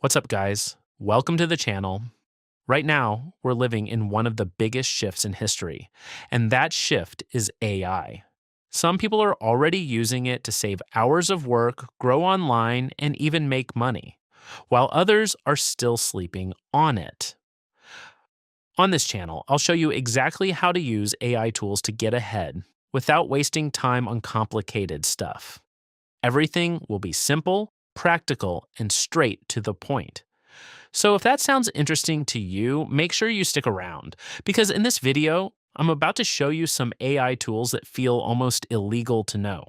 What's up, guys? Welcome to the channel. Right now, we're living in one of the biggest shifts in history, and that shift is AI. Some people are already using it to save hours of work, grow online, and even make money, while others are still sleeping on it. On this channel, I'll show you exactly how to use AI tools to get ahead without wasting time on complicated stuff. Everything will be simple, practical, and straight to the point. So if that sounds interesting to you, make sure you stick around, because in this video, I'm about to show you some AI tools that feel almost illegal to know.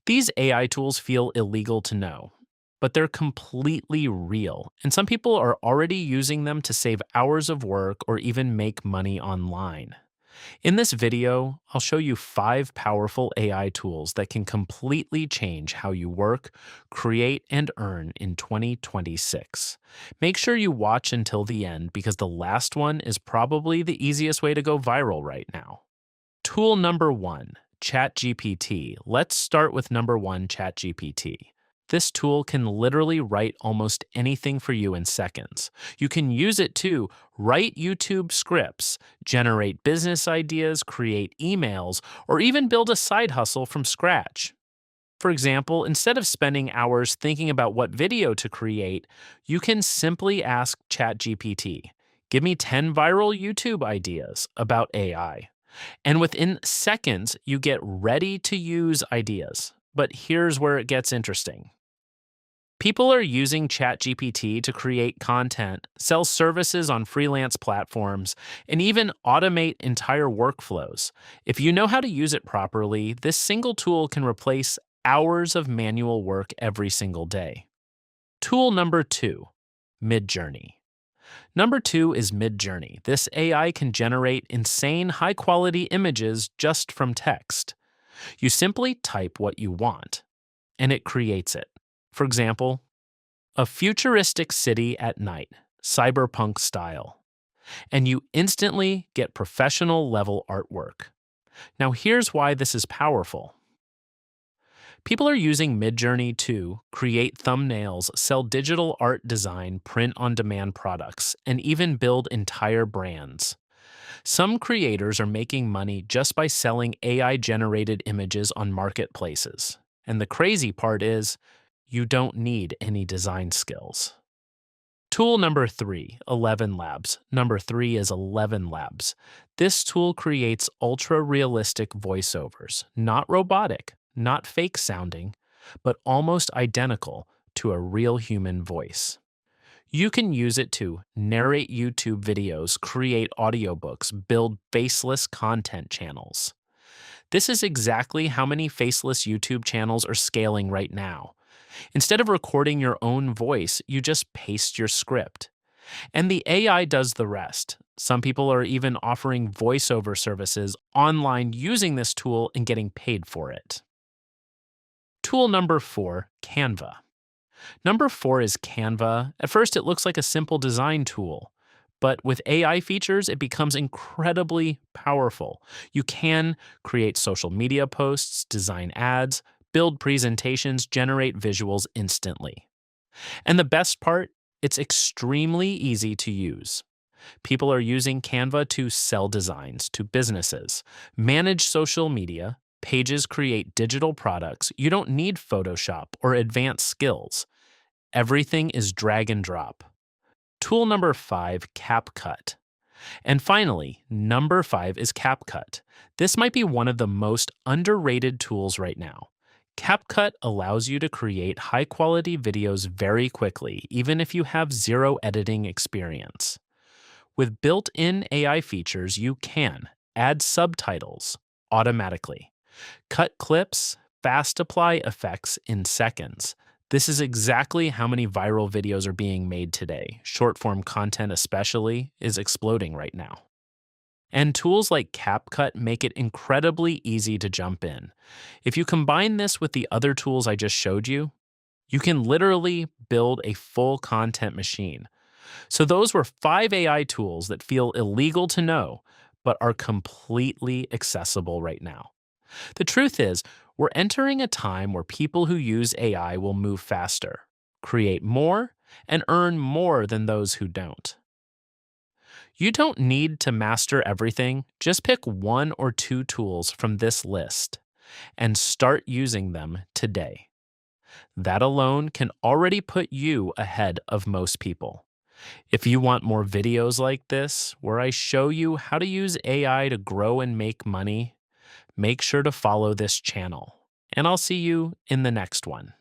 These AI tools feel illegal to know, but they're completely real, and some people are already using them to save hours of work or even make money online. In this video, I'll show you 5 powerful AI tools that can completely change how you work, create, and earn in 2026. Make sure you watch until the end because the last one is probably the easiest way to go viral right now. Tool number 1, ChatGPT. Let's start with number 1, ChatGPT. This tool can literally write almost anything for you in seconds. You can use it to write YouTube scripts, generate business ideas, create emails, or even build a side hustle from scratch. For example, instead of spending hours thinking about what video to create, you can simply ask ChatGPT, "Give me 10 viral YouTube ideas about AI." And within seconds, you get ready to use ideas. But here's where it gets interesting. People are using ChatGPT to create content, sell services on freelance platforms, and even automate entire workflows. If you know how to use it properly, this single tool can replace hours of manual work every single day. Tool number 2, Midjourney. Number 2 is Midjourney. This AI can generate insane high-quality images just from text. You simply type what you want, and it creates it. For example, a futuristic city at night, cyberpunk style, and you instantly get professional level artwork. Now here's why this is powerful. People are using Midjourney to create thumbnails, sell digital art design, print on demand products, and even build entire brands. Some creators are making money just by selling AI generated images on marketplaces. And the crazy part is, you don't need any design skills. Tool number 3, ElevenLabs. Number 3 is ElevenLabs. This tool creates ultra-realistic voiceovers, not robotic, not fake sounding, but almost identical to a real human voice. You can use it to narrate YouTube videos, create audiobooks, build faceless content channels. This is exactly how many faceless YouTube channels are scaling right now. Instead of recording your own voice, you just paste your script. And the AI does the rest. Some people are even offering voiceover services online using this tool and getting paid for it. Tool number 4, Canva. Number 4 is Canva. At first, it looks like a simple design tool, but with AI features, it becomes incredibly powerful. You can create social media posts, design ads, build presentations, generate visuals instantly. And the best part, it's extremely easy to use. People are using Canva to sell designs to businesses, manage social media, pages create digital products. You don't need Photoshop or advanced skills. Everything is drag and drop. Tool number 5, CapCut. And finally, number 5 is CapCut. This might be one of the most underrated tools right now. CapCut allows you to create high-quality videos very quickly, even if you have zero editing experience. With built-in AI features, you can add subtitles automatically, cut clips, fast apply effects in seconds. This is exactly how many viral videos are being made today. Short-form content especially is exploding right now. And tools like CapCut make it incredibly easy to jump in. If you combine this with the other tools I just showed you, you can literally build a full content machine. So those were 5 AI tools that feel illegal to know, but are completely accessible right now. The truth is, we're entering a time where people who use AI will move faster. create more, and earn more than those who don't. You don't need to master everything, just pick one or two tools from this list and start using them today. That alone can already put you ahead of most people. If you want more videos like this, where I show you how to use AI to grow and make money, make sure to follow this channel. And I'll see you in the next one.